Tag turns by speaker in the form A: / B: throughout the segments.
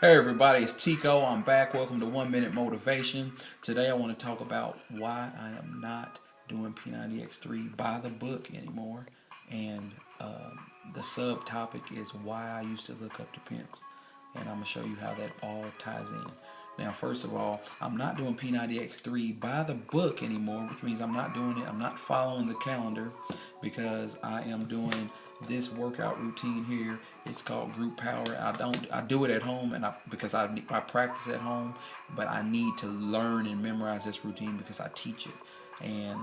A: Hey everybody, it's Tico. I'm back. Welcome to 1 Minute Motivation. Today I want to talk about why I am not doing P90X3 by the book anymore. And the subtopic is why I used to look up to Pimps. And I'm going to show you how that all ties in. Now, first of all, I'm not doing P90X3 by the book anymore, which means I'm not doing it. I'm not following the calendar because I am doing this workout routine here. It's called group power. I do it at home because I practice at home, but I need to learn and memorize this routine because I teach it. And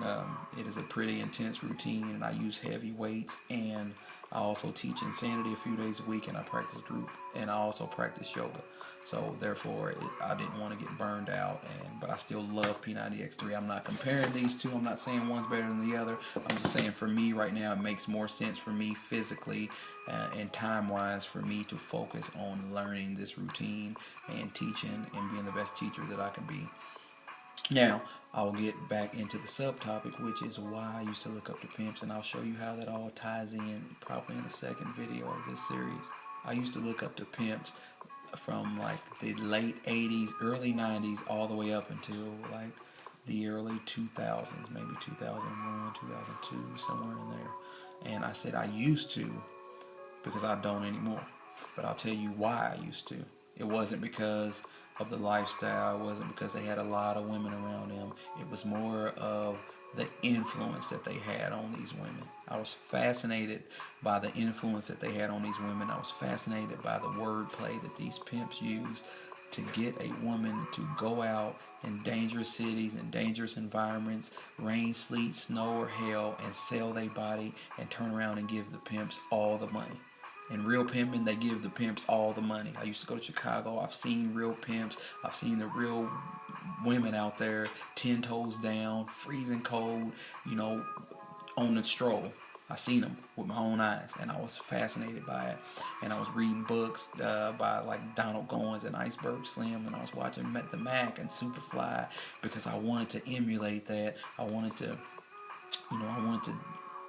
A: it is a pretty intense routine, and I use heavy weights, and I also teach Insanity a few days a week, and I practice group, and I also practice yoga. So therefore, I didn't want to get burned out, but I still love P90X3. I'm not comparing these two. I'm not saying one's better than the other. I'm just saying for me right now, it makes more sense for me physically and time-wise for me to focus on learning this routine and teaching and being the best teacher that I can be. Now, I'll get back into the subtopic, which is why I used to look up to Pimps, and I'll show you how that all ties in probably in the second video of this series. I used to look up to Pimps from like the late 80s, early 90s, all the way up until like the early 2000s, maybe 2001, 2002, somewhere in there. And I said I used to because I don't anymore. But I'll tell you why I used to. It wasn't because of the lifestyle. It wasn't because they had a lot of women around them. It was more of the influence that they had on these women. I was fascinated by the influence that they had on these women. I was fascinated by the wordplay that these pimps use to get a woman to go out in dangerous cities and dangerous environments, rain, sleet, snow, or hail, and sell their body and turn around and give the pimps all the money. And real pimping, they give the pimps all the money. I used to go to Chicago. I've seen real pimps. I've seen the real women out there 10 toes down, freezing cold, on the stroll. I seen them with my own eyes, and I was fascinated by it. And I was reading books by like Donald Goins and Iceberg Slim, and I was watching the Mac and Superfly because I wanted to emulate that. I wanted to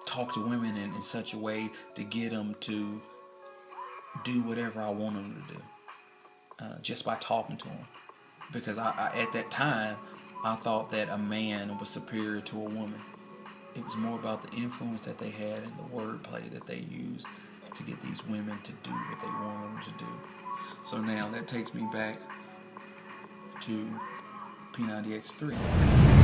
A: talk to women in such a way to get them to do whatever I want them to do, just by talking to them. Because I at that time, I thought that a man was superior to a woman. It was more about the influence that they had and the wordplay that they used to get these women to do what they wanted them to do. So now that takes me back to P90X3.